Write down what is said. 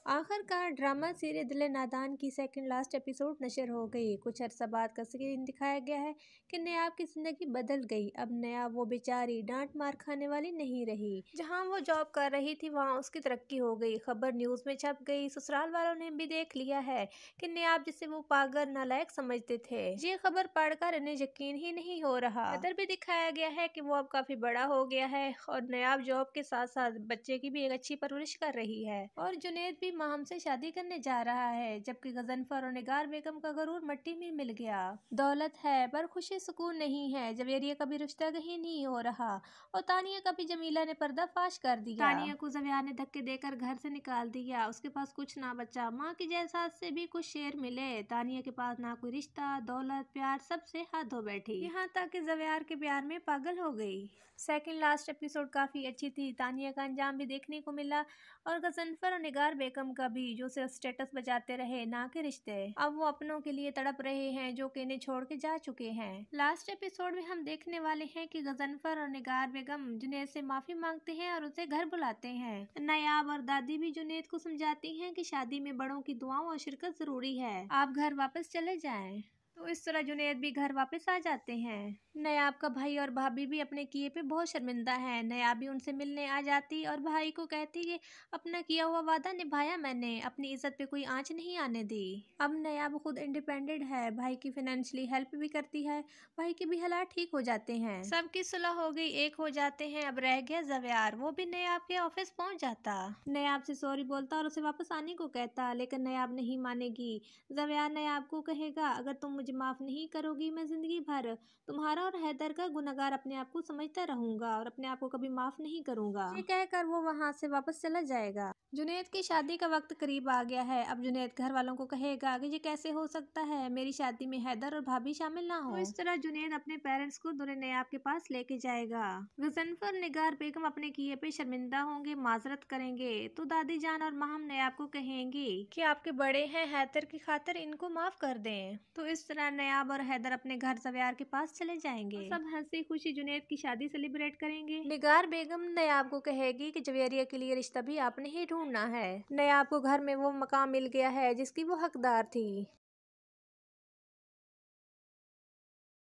आखिरकार drama serial दिल नादान की सेकंड लास्ट एपिसोड नशर हो गई। कुछ अरसा बाद का सीन दिखाया गया है कि नयाब की जिंदगी बदल गई। अब नयाब वो बेचारी डांट मार खाने वाली नहीं रही। जहां वो जॉब कर रही थी वहां उसकी तरक्की हो गई। खबर न्यूज में छप गई। ससुराल वालों ने भी देख लिया है कि नयाब जिसे वो पागल नालायक समझते थे, ये खबर पढ़कर इन्हें यकीन ही नहीं हो रहा। इधर भी दिखाया गया है कि वो अब काफी बड़ा हो गया है और नयाब जॉब के साथ साथ बच्चे की भी एक अच्छी परवरिश कर रही है। और जुनैद भी माहम से शादी करने जा रहा है, जबकि गजनफर और निगार बेगम का गरूर मिट्टी में मिल गया। दौलत है पर खुशी सुकून नहीं है। जवेरिया का भी रिश्ता कहीं नहीं हो रहा और तानिया का भी जमीला ने पर्दाफाश कर दिया। तानिया को जविया ने धक्के देकर घर से निकाल दिया। उसके पास कुछ ना बचा। माँ की जैसा से भी कुछ शेर मिले। तानिया के पास ना कोई रिश्ता, दौलत, प्यार, सबसे हाथ धो बैठी। यहाँ तक कि जवियार के प्यार में पागल हो गई। सेकंड लास्ट एपिसोड काफी अच्छी थी। तानिया का अंजाम भी देखने को मिला और गजनफर और निगार बेगम का भी, जो सिर्फ स्टेटस बचाते रहे ना के रिश्ते। अब वो अपनों के लिए तड़प रहे हैं जो कि इन्हें छोड़ के जा चुके हैं। लास्ट एपिसोड में हम देखने वाले हैं कि गजनफर और निगार बेगम जुनैद से माफी मांगते हैं और उसे घर बुलाते हैं। नयाब और दादी भी जुनैद को समझाती हैं कि शादी में बड़ों की दुआओं और शिरकत जरूरी है, आप घर वापस चले जाएं। तो इस तरह जुनैद भी घर वापस आ जाते हैं। नयाब का भाई और भाभी भी अपने किए पे बहुत शर्मिंदा है। नयाब भी उनसे मिलने आ जाती और भाई को कहती कि अपना किया हुआ वादा निभाया मैंने, अपनी इज्जत पे कोई आंच नहीं आने दी। अब नयाब खुद इंडिपेंडेंट है, भाई की फाइनेंशियली हेल्प भी करती है। भाई के भी हालात ठीक हो जाते हैं। सबकी सुलह हो गई, एक हो जाते हैं। अब रह गया जव्यार, वो भी नयाब के ऑफिस पहुंच जाता। नयाब से सॉरी बोलता और उसे वापस आने को कहता, लेकिन नयाब नहीं मानेगी। जव्यार नयाब को कहेगा, अगर तुम मुझे माफ नहीं करोगी मैं जिंदगी भर तुम्हारा और हैदर का गुनहगार अपने आप को समझता रहूंगा और अपने आप को कभी माफ नहीं करूंगा। ये कहकर वो वहां से वापस चला जाएगा। जुनैद की शादी का वक्त करीब आ गया है। अब जुनैद घर वालों को कहेगा कि ये कैसे हो सकता है, मेरी शादी में हैदर और भाभी शामिल ना हो। तो इस तरह जुनैद अपने पेरेंट्स को दुल्हन नयाब के पास लेके जाएगा। गजनफर निगार बेगम अपने किए पे शर्मिंदा होंगे, माजरत करेंगे। तो दादी जान और माहम नयाब को कहेंगी कि आपके बड़े हैं, हैदर की खातिर इनको माफ कर दें। तो इस तरह नयाब और हैदर अपने घर जव्यार के पास चले जाएंगे। सब हंसी खुशी जुनैद की शादी सेलिब्रेट करेंगे। निगार बेगम नयाब को कहेगी कि जवेरिया के लिए रिश्ता भी आपने ही ढूंढना है। नयाब को घर में वो मकाम मिल गया है जिसकी वो हकदार थी।